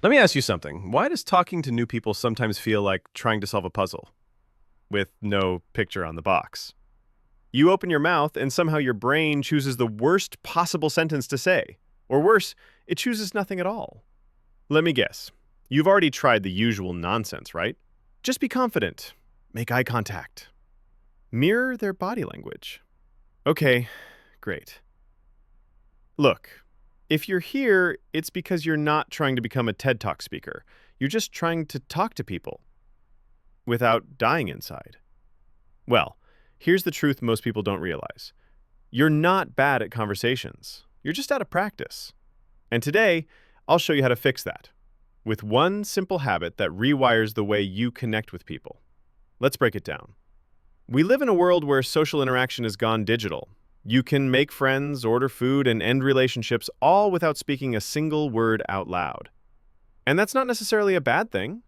Let me ask you something. Why does talking to new people sometimes feel like trying to solve a puzzle with no picture on the box? You open your mouth and somehow your brain chooses the worst possible sentence to say. Or worse, it chooses nothing at all. Let me guess. You've already tried the usual nonsense, right? Just be confident. Make eye contact. Mirror their body language. Okay, great. Look, if you're here, it's because you're not trying to become a TED Talk speaker. You're just trying to talk to people without dying inside. Well, here's the truth most people don't realize. You're not bad at conversations. You're just out of practice. And today, I'll show you how to fix that with one simple habit that rewires the way you connect with people. Let's break it down. We live in a world where social interaction has gone digital. You can make friends, order food, and end relationships all without speaking a single word out loud. And that's not necessarily a bad thing.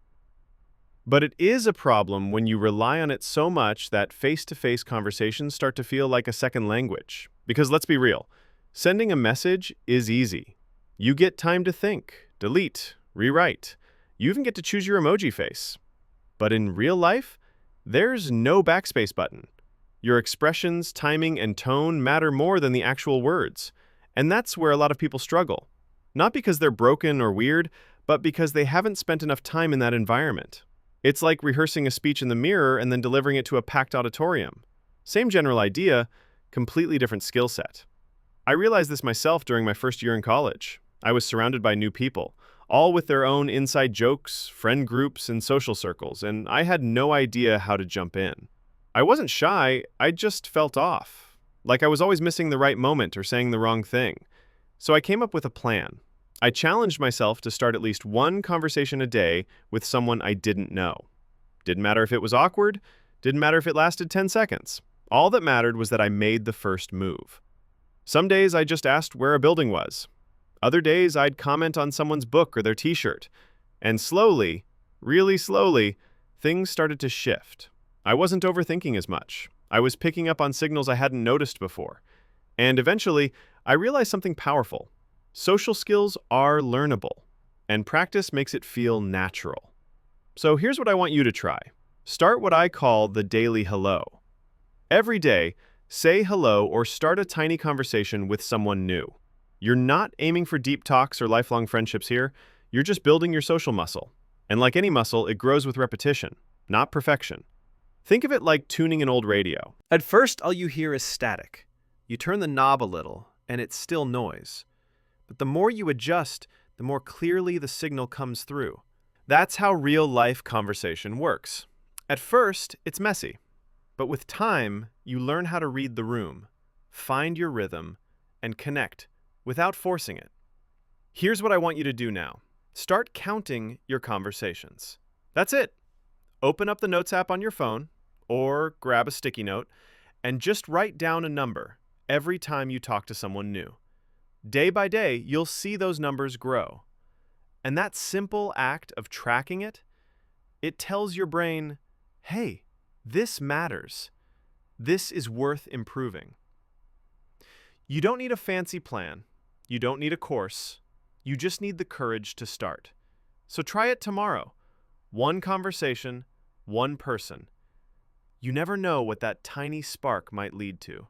But it is a problem when you rely on it so much that face-to-face conversations start to feel like a second language. Because let's be real, sending a message is easy. You get time to think, delete, rewrite. You even get to choose your emoji face. But in real life, there's no backspace button. Your expressions, timing, and tone matter more than the actual words. And that's where a lot of people struggle. Not because they're broken or weird, but because they haven't spent enough time in that environment. It's like rehearsing a speech in the mirror and then delivering it to a packed auditorium. Same general idea, completely different skill set. I realized this myself during my first year in college. I was surrounded by new people, all with their own inside jokes, friend groups, and social circles, and I had no idea how to jump in. I wasn't shy, I just felt off, like I was always missing the right moment or saying the wrong thing. So I came up with a plan. I challenged myself to start at least one conversation a day with someone I didn't know. Didn't matter if it was awkward, didn't matter if it lasted 10 seconds. All that mattered was that I made the first move. Some days I just asked where a building was. Other days I'd comment on someone's book or their t-shirt. And slowly, really slowly, things started to shift. I wasn't overthinking as much. I was picking up on signals I hadn't noticed before. And eventually, I realized something powerful. Social skills are learnable, and practice makes it feel natural. So here's what I want you to try. Start what I call the daily hello. Every day, say hello or start a tiny conversation with someone new. You're not aiming for deep talks or lifelong friendships here. You're just building your social muscle. And like any muscle, it grows with repetition, not perfection. Think of it like tuning an old radio. At first, all you hear is static. You turn the knob a little, and it's still noise. But the more you adjust, the more clearly the signal comes through. That's how real-life conversation works. At first, it's messy. But with time, you learn how to read the room, find your rhythm, and connect without forcing it. Here's what I want you to do now. Start counting your conversations. That's it. Open up the Notes app on your phone, or grab a sticky note, and just write down a number every time you talk to someone new. Day by day, you'll see those numbers grow. And that simple act of tracking it, it tells your brain, hey, this matters. This is worth improving. You don't need a fancy plan. You don't need a course. You just need the courage to start. So try it tomorrow. One conversation, one person. You never know what that tiny spark might lead to.